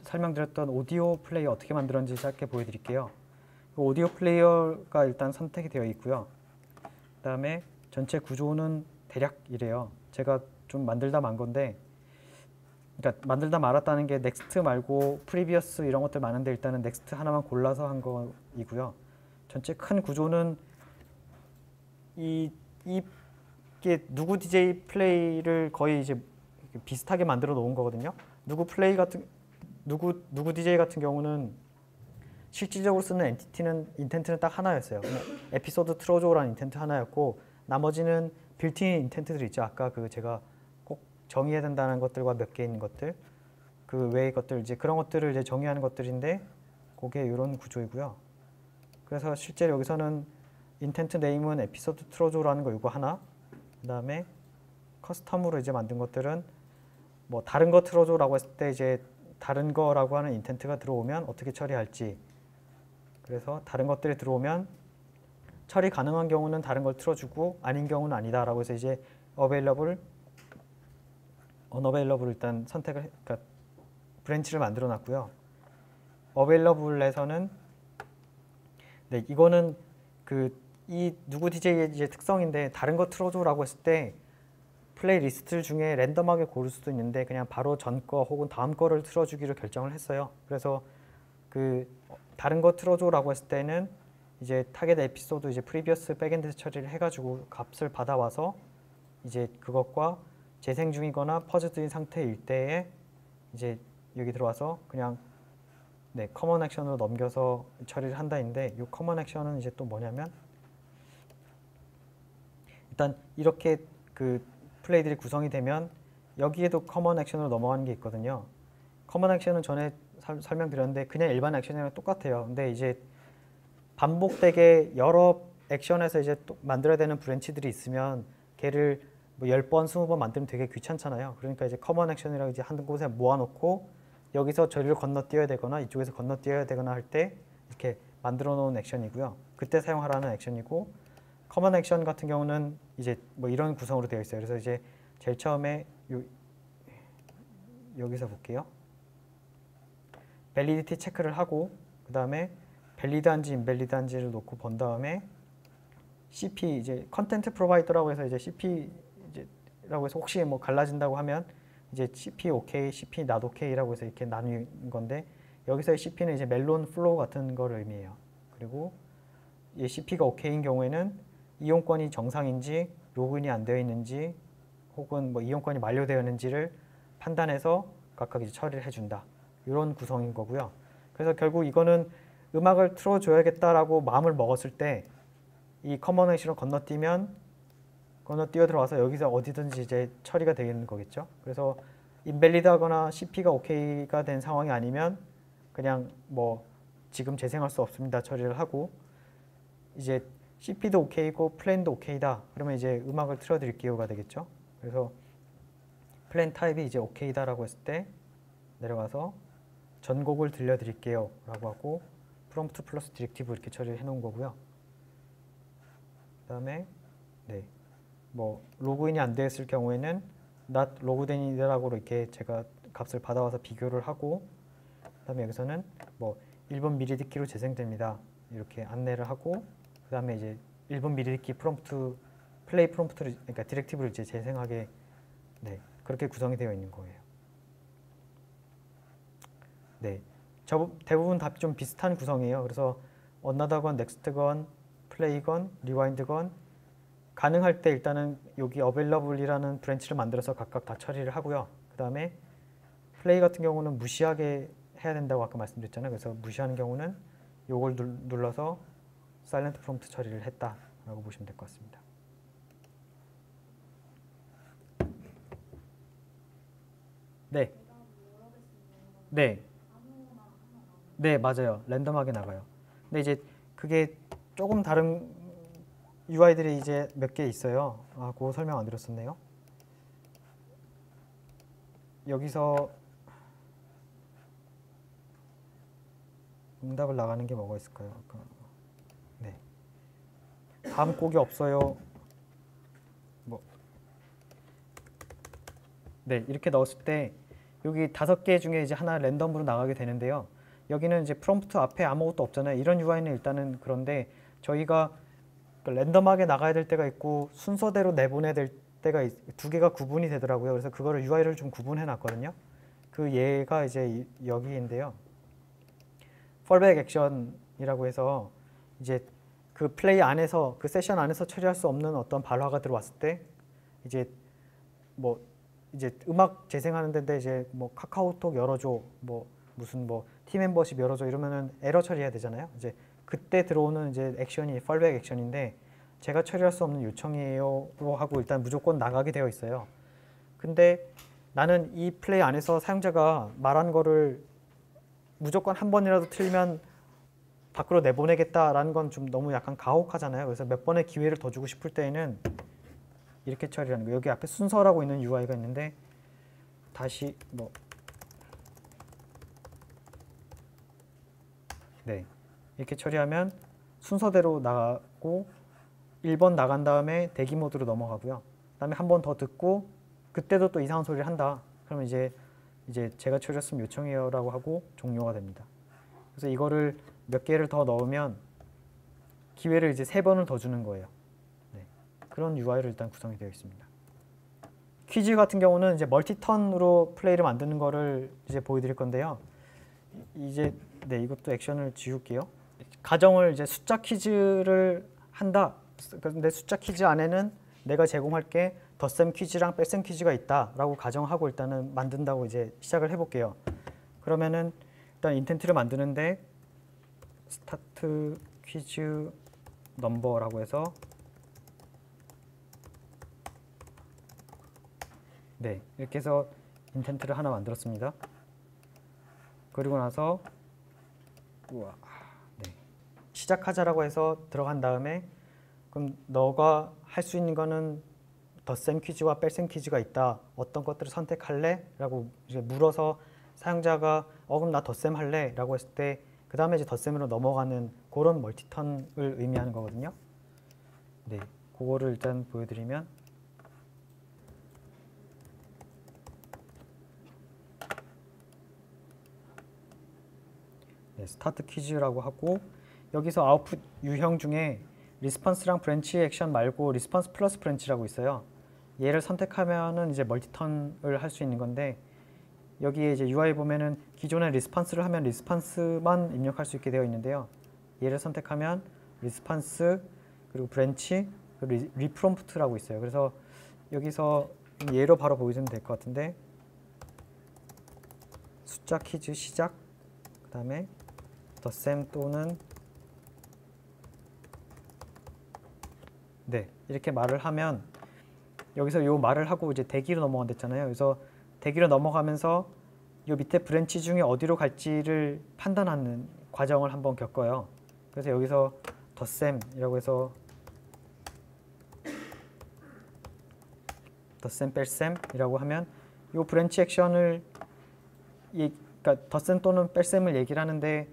설명드렸던 오디오 플레이어 어떻게 만들었는지 짧게 보여드릴게요. 오디오 플레이어가 일단 선택이 되어 있고요. 그 다음에 전체 구조는 대략 이래요. 제가 좀 만들다 만 건데, 그러니까 만들다 말았다는 게 넥스트 말고 프리비어스 이런 것들 많은데 일단은 넥스트 하나만 골라서 한 거이고요. 전체 큰 구조는 이게 누구 DJ 플레이를 거의 이제 비슷하게 만들어 놓은 거거든요. 누구 DJ 같은 경우는 실질적으로 쓰는 인텐트는 딱 하나였어요. 에피소드 틀어줘라는 인텐트 하나였고, 나머지는 빌트인 인텐트들이 있죠. 아까 그 제가 꼭 정의해야 된다는 것들과 몇 개 있는 것들, 그 외의 것들, 이제 그런 것들을 이제 정의하는 것들인데, 그게 이런 구조이고요. 그래서 실제로 여기서는 인텐트 네임은 에피소드 틀어줘라는 거 이거 하나, 그 다음에 커스텀으로 이제 만든 것들은 뭐 다른 거 틀어줘라고 했을 때 이제 다른 거라고 하는 인텐트가 들어오면 어떻게 처리할지, 그래서 다른 것들이 들어오면 처리 가능한 경우는 다른 걸 틀어주고 아닌 경우는 아니다라고 해서 이제 available, unavailable 일단 선택을, 그러니까 브랜치를 만들어 놨고요. available에서는 네, 이거는 이 누구 DJ의 이제 특성인데, 다른 거 틀어줘라고 했을 때 플레이 리스트 중에 랜덤하게 고를 수도 있는데 그냥 바로 전 거 혹은 다음 거를 틀어주기로 결정을 했어요. 그래서 다른 거 틀어줘라고 했을 때는 이제 타겟 에피소드 이제 프리비어스 백엔드 처리를 해가지고 값을 받아와서 이제 그것과 재생 중이거나 퍼즈드인 상태일 때에 이제 여기 들어와서 그냥 네, 커먼 액션으로 넘겨서 처리를 한다인데, 이 커먼 액션은 이제 또 뭐냐면, 일단 이렇게 플레이들이 구성이 되면 여기에도 커먼 액션으로 넘어가는 게 있거든요. 커먼 액션은 전에 설명드렸는데 그냥 일반 액션이랑 똑같아요. 근데 이제 반복되게 여러 액션에서 이제 또 만들어야 되는 브랜치들이 있으면 걔를 뭐 10번, 20번 만들면 되게 귀찮잖아요. 그러니까 이제 커먼 액션이라고 이제 한 곳에 모아놓고 여기서 저리를 건너뛰어야 되거나 이쪽에서 건너뛰어야 되거나 할 때 이렇게 만들어 놓은 액션이고요. 그때 사용하라는 액션이고, 커먼 액션 같은 경우는 이제 뭐 이런 구성으로 되어 있어요. 그래서 이제 제일 처음에 여기서 볼게요. 밸리디티 체크를 하고, 그 다음에 밸리드한지 인밸리드한지를 놓고 본 다음에 CP 이제 컨텐트 프로바이더라고 해서 이제 CP라고 해서 혹시 뭐 갈라진다고 하면 이제 CP OK, CP not OK라고 해서 이렇게 나눈 건데, 여기서의 CP는 이제 멜론 플로우 같은 걸 의미해요. 그리고 이 CP가 OK인 경우에는 이용권이 정상인지 로그인이 안 되어 있는지 혹은 뭐 이용권이 만료되어 있는지를 판단해서 각각 이제 처리를 해준다. 이런 구성인 거고요. 그래서 결국 이거는 음악을 틀어줘야겠다라고 마음을 먹었을 때 이 커먼 액션을 건너뛰어 들어와서 여기서 어디든지 이제 처리가 되는 거겠죠. 그래서 인밸리드하거나 CP가 OK가 된 상황이 아니면 그냥 뭐 지금 재생할 수 없습니다 처리를 하고, 이제 CP도 OK고 플랜도 OK다 그러면 이제 음악을 틀어드릴게요가 되겠죠. 그래서 플랜 타입이 이제 OK다라고 했을 때 내려가서 전곡을 들려드릴게요 라고 하고 프롬프트 플러스 디렉티브 이렇게 처리를 해놓은 거고요. 그 다음에 네, 뭐 로그인이 안 되었을 경우에는 not loggedin이라고 이렇게 제가 값을 받아와서 비교를 하고, 그 다음에 여기서는 뭐 1분 미리 듣기로 재생됩니다 이렇게 안내를 하고, 그 다음에 이제 1분 미리 듣기 프롬프트 플레이 프롬프트를, 그러니까 디렉티브를 이제 재생하게, 네, 그렇게 구성이 되어 있는 거예요. 네, 대부분 답이 좀 비슷한 구성이에요. 그래서 언나다건, 넥스트건, 플레이건, 리와인드건 가능할 때 일단은 여기 available이라는 브랜치를 만들어서 각각 다 처리를 하고요. 그 다음에 플레이 같은 경우는 무시하게 해야 된다고 아까 말씀드렸잖아요. 그래서 무시하는 경우는 요걸 눌러서 사일런트 프롬프트 처리를 했다라고 보시면 될 것 같습니다. 네. 네. 네, 맞아요. 랜덤하게 나가요. 근데 이제 그게 조금 다른 UI들이 이제 몇 개 있어요. 아, 그거 설명 안 드렸었네요. 여기서 응답을 나가는 게 뭐가 있을까요? 네. 다음 곡이 없어요. 뭐. 네, 이렇게 넣었을 때 여기 5개 중에 이제 하나 랜덤으로 나가게 되는데요. 여기는 이제 프롬프트 앞에 아무것도 없잖아요. 이런 UI는 일단은 그런데 저희가 랜덤하게 나가야 될 때가 있고 순서대로 내보내야 될 때가 2개가 구분이 되더라고요. 그래서 그거를 UI를 좀 구분해 놨거든요. 그 예가 이제 여기인데요. fallback action이라고 해서 이제 그 플레이 안에서 그 세션 안에서 처리할 수 없는 어떤 발화가 들어왔을 때 이제 뭐 이제 음악 재생하는 데인데 이제 뭐 카카오톡 열어줘, 뭐 무슨 뭐 팀 멤버십 열어줘 이러면은 에러 처리해야 되잖아요. 이제 그때 들어오는 이제 액션이 fallback 액션인데 제가 처리할 수 없는 요청이에요로 하고 일단 무조건 나가게 되어 있어요. 근데 나는 이 플레이 안에서 사용자가 말한 거를 무조건 한 번이라도 틀리면 밖으로 내보내겠다라는 건 좀 너무 약간 가혹하잖아요. 그래서 몇 번의 기회를 더 주고 싶을 때에는 이렇게 처리하는 거예요. 여기 앞에 순서라고 있는 UI가 있는데 다시 뭐 네, 이렇게 처리하면 순서대로 나가고 1번 나간 다음에 대기 모드로 넘어가고요. 그다음에 한 번 더 듣고 그때도 또 이상한 소리를 한다. 그러면 이제 제가 처리했으면 요청해요라고 하고 종료가 됩니다. 그래서 이거를 몇 개를 더 넣으면 기회를 이제 3번을 더 주는 거예요. 네, 그런 UI로 일단 구성이 되어 있습니다. 퀴즈 같은 경우는 이제 멀티턴으로 플레이를 만드는 거를 이제 보여드릴 건데요. 이제 네, 이것도 액션을 지울게요. 가정을 이제 숫자 퀴즈를 한다. 근데 숫자 퀴즈 안에는 내가 제공할게 덧셈 퀴즈랑 뺄셈 퀴즈가 있다라고 가정하고 일단은 만든다고 이제 시작을 해볼게요. 그러면은 일단 인텐트를 만드는데 스타트 퀴즈 넘버라고 해서 네, 이렇게 해서 인텐트를 하나 만들었습니다. 그리고 나서 우와, 네, 시작하자라고 해서 들어간 다음에 그럼 너가 할 수 있는 거는 덧셈 퀴즈와 뺄셈 퀴즈가 있다. 어떤 것들을 선택할래? 라고 이제 물어서 사용자가 그럼 나 덧셈 할래? 라고 했을 때 그 다음에 이제 덧셈으로 넘어가는 그런 멀티턴을 의미하는 거거든요. 네, 그거를 일단 보여드리면 네, 스타트 퀴즈라고 하고 여기서 아웃풋 유형 중에 리스폰스랑 브랜치 액션 말고 리스폰스 플러스 브랜치라고 있어요. 얘를 선택하면은 이제 멀티턴을 할 수 있는 건데 여기에 이제 UI 보면은 기존에 리스폰스를 하면 리스폰스만 입력할 수 있게 되어 있는데요. 얘를 선택하면 리스폰스 그리고 브랜치 그리고 리프롬프트라고 있어요. 그래서 여기서 얘로 바로 보여주면 될 것 같은데 숫자 퀴즈 시작 그 다음에 덧셈 또는 네, 이렇게 말을 하면 여기서 요 말을 하고 이제 대기로 넘어간댔잖아요. 그래서 대기로 넘어가면서 요 밑에 브랜치 중에 어디로 갈지를 판단하는 과정을 한번 겪어요. 그래서 여기서 덧셈이라고 해서 덧셈 뺄셈이라고 하면 요 브랜치 액션을 그러니까 덧셈 또는 뺄셈을 얘기를 하는데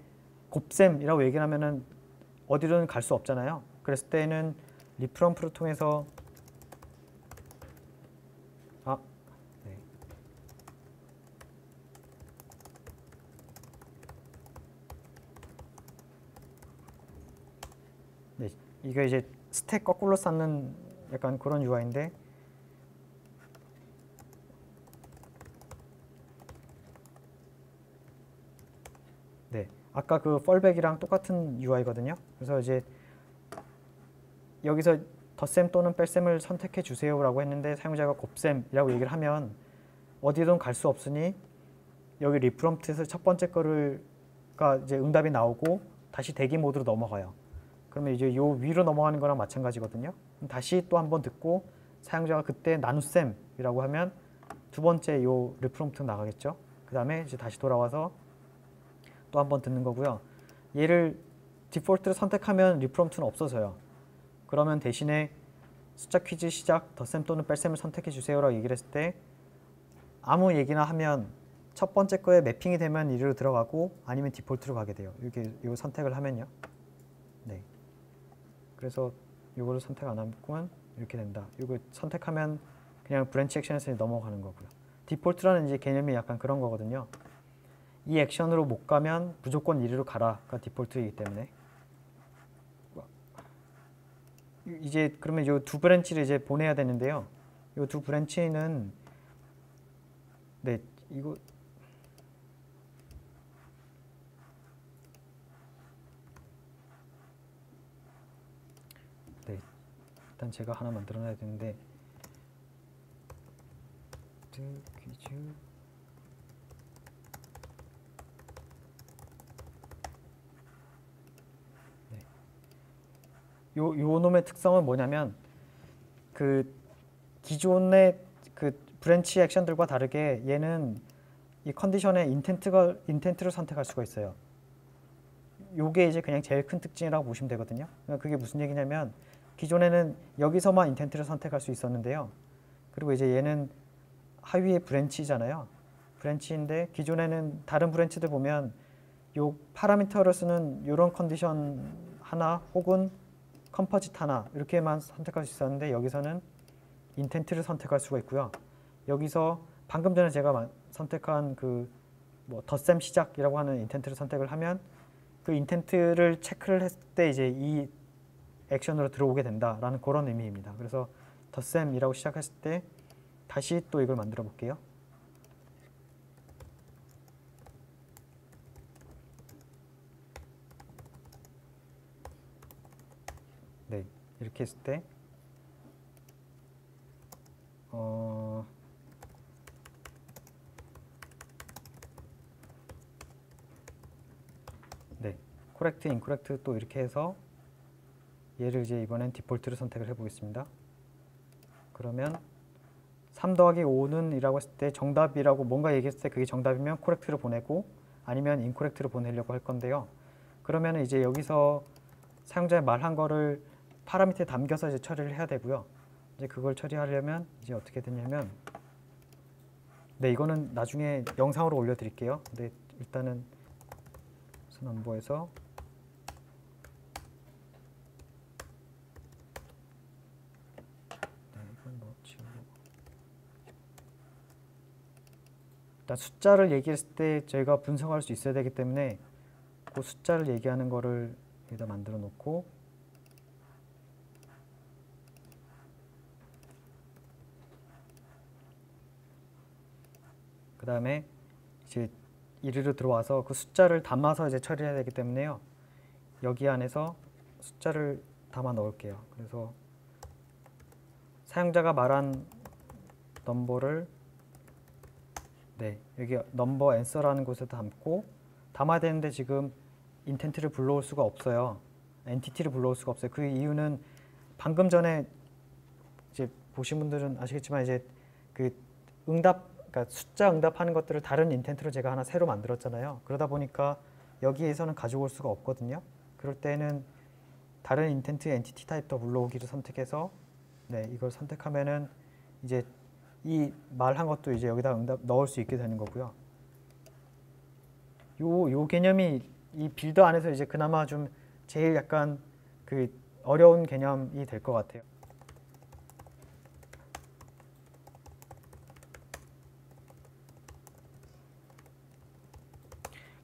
곱셈이라고 얘기를 하면은 어디로는 갈 수 없잖아요. 그랬을 때는 리프롬프를 통해서 네. 네, 이게 이제 스택 거꾸로 쌓는 약간 그런 UI인데 네, 아까 그 fallback이랑 똑같은 UI거든요. 그래서 이제 여기서 덧셈 또는 뺄셈을 선택해 주세요라고 했는데 사용자가 곱셈이라고 얘기를 하면 어디든 갈 수 없으니 여기 리프롬프트에서 첫 번째 거가 이제 응답이 나오고 다시 대기 모드로 넘어가요. 그러면 이제 요 위로 넘어가는 거랑 마찬가지거든요. 다시 또 한 번 듣고 사용자가 그때 나눗셈이라고 하면 두 번째 요 리프롬프트 나가겠죠. 그 다음에 이제 다시 돌아와서 또 한 번 듣는 거고요. 얘를 디폴트를 선택하면 리프롬프트는 없어져요. 그러면 대신에 숫자 퀴즈 시작 덧셈 또는 뺄셈을 선택해 주세요라고 얘기를 했을 때 아무 얘기나 하면 첫 번째 거에 매핑이 되면 이리로 들어가고 아니면 디폴트로 가게 돼요. 이렇게 요 선택을 하면요. 네. 그래서 이거를 선택 안 하면 이렇게 된다. 이거 선택하면 그냥 브랜치 액션에서 넘어가는 거고요. 디폴트라는 이제 개념이 약간 그런 거거든요. 이 액션으로 못 가면 무조건 이리로 가라가 디폴트이기 때문에 이제 그러면 이 두 브랜치를 이제 보내야 되는데요. 이 두 브랜치는 네 이거 네 일단 제가 하나 만들어놔야 되는데 퀴즈 요 놈의 특성은 뭐냐면 그 기존의 그 브랜치 액션들과 다르게 얘는 이 컨디션의 인텐트를 선택할 수가 있어요. 요게 이제 그냥 제일 큰 특징이라고 보시면 되거든요. 그러니까 그게 무슨 얘기냐면 기존에는 여기서만 인텐트를 선택할 수 있었는데요. 그리고 이제 얘는 하위의 브랜치잖아요. 브랜치인데 기존에는 다른 브랜치들 보면 요 파라미터를 쓰는 요런 컨디션 하나 혹은 컴포짓 하나 이렇게만 선택할 수 있었는데 여기서는 인텐트를 선택할 수가 있고요. 여기서 방금 전에 제가 선택한 그 뭐 덧셈 시작이라고 하는 인텐트를 선택을 하면 그 인텐트를 체크를 했을 때 이제 이 액션으로 들어오게 된다라는 그런 의미입니다. 그래서 덧셈이라고 시작했을 때 다시 또 이걸 만들어 볼게요. 네, 이렇게 했을 때 네, correct, incorrect 또 이렇게 해서 얘를 이제 이번엔 디폴트를 선택을 해보겠습니다. 그러면 3 더하기 5는 이라고 했을 때 정답이라고 뭔가 얘기했을 때 그게 정답이면 correct를 보내고 아니면 incorrect를 보내려고 할 건데요. 그러면 이제 여기서 사용자의 말한 거를 파라미터에 담겨서 이제 처리를 해야 되고요. 이제 그걸 처리하려면 이제 어떻게 되냐면 네, 이거는 나중에 영상으로 올려드릴게요. 근데 일단은 선언부에서 네, 이건 뭐 지우고 일단 숫자를 얘기했을 때 저희가 분석할 수 있어야 되기 때문에 그 숫자를 얘기하는 거를 여기다 만들어 놓고 그 다음에 이제 이리로 들어와서 그 숫자를 담아서 이제 처리해야 되기 때문에요. 여기 안에서 숫자를 담아 넣을게요. 그래서 사용자가 말한 넘버를 네, 여기 넘버 앤서라는 곳에 담고 담아야 되는데 지금 인텐트를 불러올 수가 없어요. 엔티티를 불러올 수가 없어요. 그 이유는 방금 전에 이제 보신 분들은 아시겠지만 이제 그 그러니까 숫자 응답하는 것들을 다른 인텐트로 제가 하나 새로 만들었잖아요. 그러다 보니까 여기에서는 가져올 수가 없거든요. 그럴 때는 다른 인텐트 엔티티 타입 더 불러오기를 선택해서 네, 이걸 선택하면은 이제 이 말한 것도 이제 여기다 응답 넣을 수 있게 되는 거고요. 요 개념이 이 빌더 안에서 이제 그나마 좀 제일 약간 그 어려운 개념이 될 것 같아요.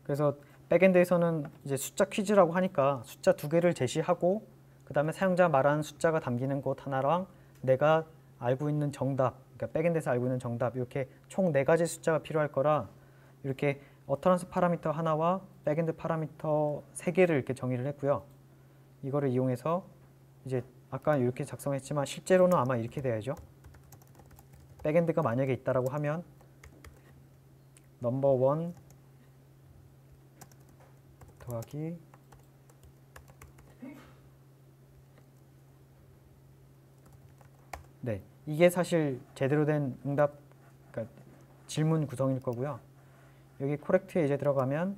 그래서 백엔드에서는 이제 숫자 퀴즈라고 하니까 숫자 2개를 제시하고 그 다음에 사용자 말하는 숫자가 담기는 곳 하나랑 내가 알고 있는 정답, 그러니까 백엔드에서 알고 있는 정답 이렇게 총 4가지 숫자가 필요할 거라 이렇게 어터런스 파라미터 하나와 백엔드 파라미터 3개를 이렇게 정의를 했고요. 이거를 이용해서 이제 아까 이렇게 작성했지만 실제로는 아마 이렇게 돼야죠. 백엔드가 만약에 있다라고 하면 넘버 1 더하기 네, 이게 사실 제대로 된 응답, 그러니까 질문 구성일 거고요. 여기 코렉트에 이제 들어가면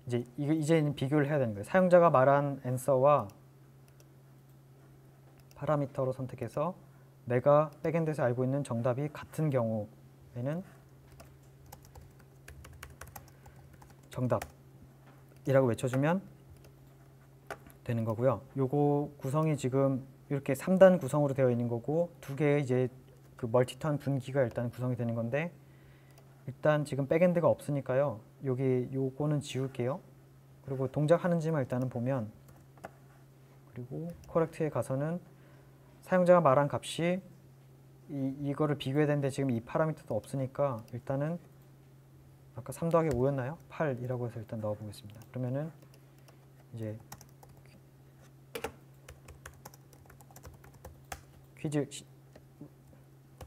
이제 비교를 해야 되는 거예요. 사용자가 말한 앤서와 파라미터로 선택해서 내가 백엔드에서 알고 있는 정답이 같은 경우에는 정답이라고 외쳐주면 되는 거고요. 요거 구성이 지금 이렇게 3단 구성으로 되어 있는 거고 2개의 이제 그 멀티턴 분기가 일단 구성이 되는 건데, 일단 지금 백엔드가 없으니까요. 요거는 지울게요. 그리고 동작하는지만 일단은 보면, 그리고 코렉트에 가서는 사용자가 말한 값이 이거를 비교해야 되는데 지금 이 파라미터도 없으니까 일단은 아까 3 더하기 5였나요? 8이라고 해서 일단 넣어 보겠습니다. 그러면은 이제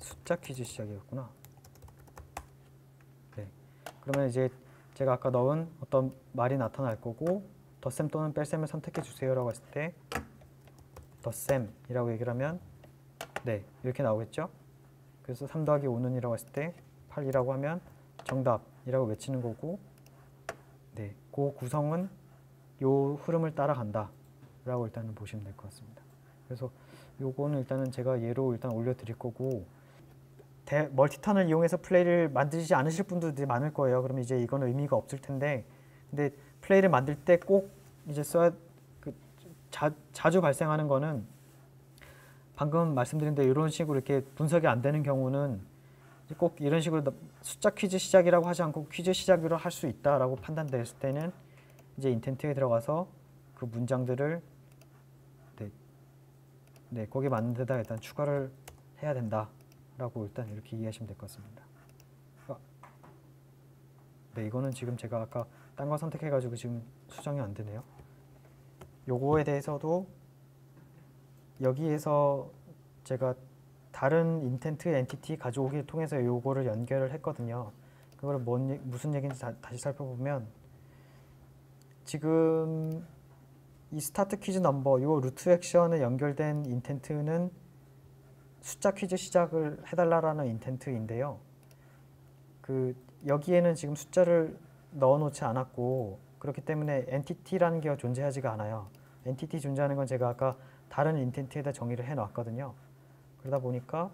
숫자 퀴즈 시작이었구나. 네. 그러면 이제 제가 아까 넣은 어떤 말이 나타날 거고, 덧셈 또는 뺄셈을 선택해 주세요라고 했을 때 덧셈이라고 얘기를 하면 네, 이렇게 나오겠죠? 그래서 3 더하기 5는이라고 했을 때 8이라고 하면 정답이라고 외치는 거고, 네, 그 구성은 요 흐름을 따라간다 라고 일단은 보시면 될 것 같습니다. 그래서 요거는 일단은 제가 예로 일단 올려드릴 거고, 멀티턴을 이용해서 플레이를 만들지 않으실 분들이 많을 거예요. 그러면 이제 이건 의미가 없을 텐데, 근데 플레이를 만들 때 꼭 이제 자주 발생하는 거는 방금 말씀드린 대로 이런 식으로 이렇게 분석이 안 되는 경우는 꼭 이런 식으로 숫자 퀴즈 시작이라고 하지 않고 퀴즈 시작으로 할 수 있다라고 판단됐을 때는 이제 인텐트에 들어가서 그 문장들을 네, 거기에 맞는 데다 일단 추가를 해야 된다라고 일단 이렇게 이해하시면 될 것 같습니다. 네, 이거는 지금 제가 아까 딴 거 선택해가지고 지금 수정이 안 되네요. 요거에 대해서도 여기에서 제가 다른 인텐트 엔티티 가져오기를 통해서 요거를 연결을 했거든요. 그거를 무슨 얘기인지 다시 살펴보면, 지금 이 스타트 퀴즈 넘버, 요 루트 액션에 연결된 인텐트는 숫자 퀴즈 시작을 해달라라는 인텐트인데요. 여기에는 지금 숫자를 넣어놓지 않았고, 그렇기 때문에 엔티티라는 게 존재하지가 않아요. 엔티티 존재하는 건 제가 아까 다른 인텐트에다 정의를 해놨거든요. 그러다 보니까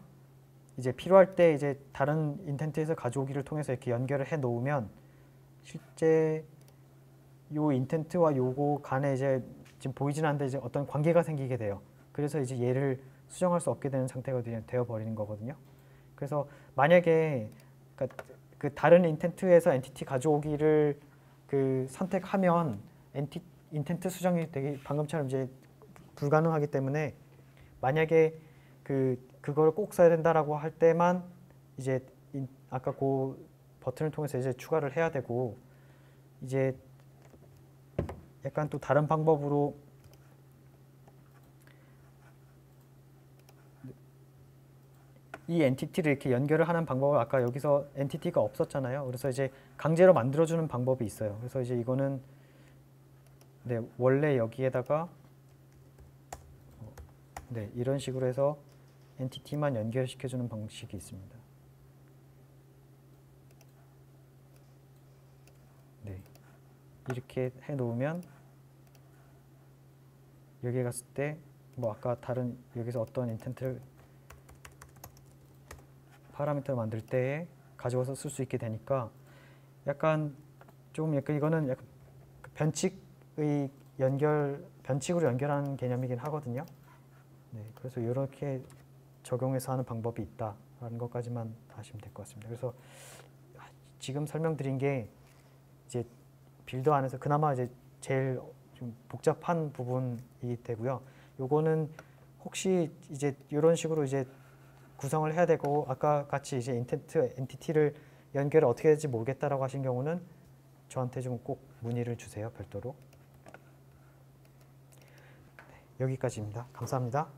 이제 필요할 때 이제 다른 인텐트에서 가져오기를 통해서 이렇게 연결을 해 놓으면 실제 요 인텐트와 요거 간에 이제 지금 보이진 않는데 이제 어떤 관계가 생기게 돼요. 그래서 이제 얘를 수정할 수 없게 되는 상태가 되어 버리는 거거든요. 그래서 만약에 그 다른 인텐트에서 엔티티 가져오기를 선택하면 인텐트 수정이 되게 방금처럼 이제 불가능하기 때문에, 만약에 그걸 꼭 써야 된다라고 할 때만 이제 아까 그 버튼을 통해서 이제 추가를 해야 되고, 이제 약간 또 다른 방법으로 이 엔티티를 이렇게 연결을 하는 방법을 아까 여기서 엔티티가 없었잖아요. 그래서 이제 강제로 만들어주는 방법이 있어요. 그래서 이제 이거는 네, 원래 여기에다가 네, 이런 식으로 해서 엔티티만 연결시켜주는 방식이 있습니다. 네, 이렇게 해놓으면 여기에 갔을 때 뭐 아까 다른 여기서 어떤 인텐트 파라미터를 만들 때에 가져와서 쓸 수 있게 되니까 약간 이거는 약간 변칙으로 연결하는 개념이긴 하거든요. 네, 그래서 이렇게 적용해서 하는 방법이 있다라는 것까지만 아시면 될 것 같습니다. 그래서 지금 설명드린 게 이제 빌더 안에서 그나마 이제 제일 좀 복잡한 부분이 되고요. 요거는 혹시 이제 이런 식으로 이제 구성을 해야 되고 아까 같이 이제 엔티티를 연결을 어떻게 될지 모르겠다라고 하신 경우는 저한테 좀 꼭 문의를 주세요. 별도로. 네, 여기까지입니다. 감사합니다.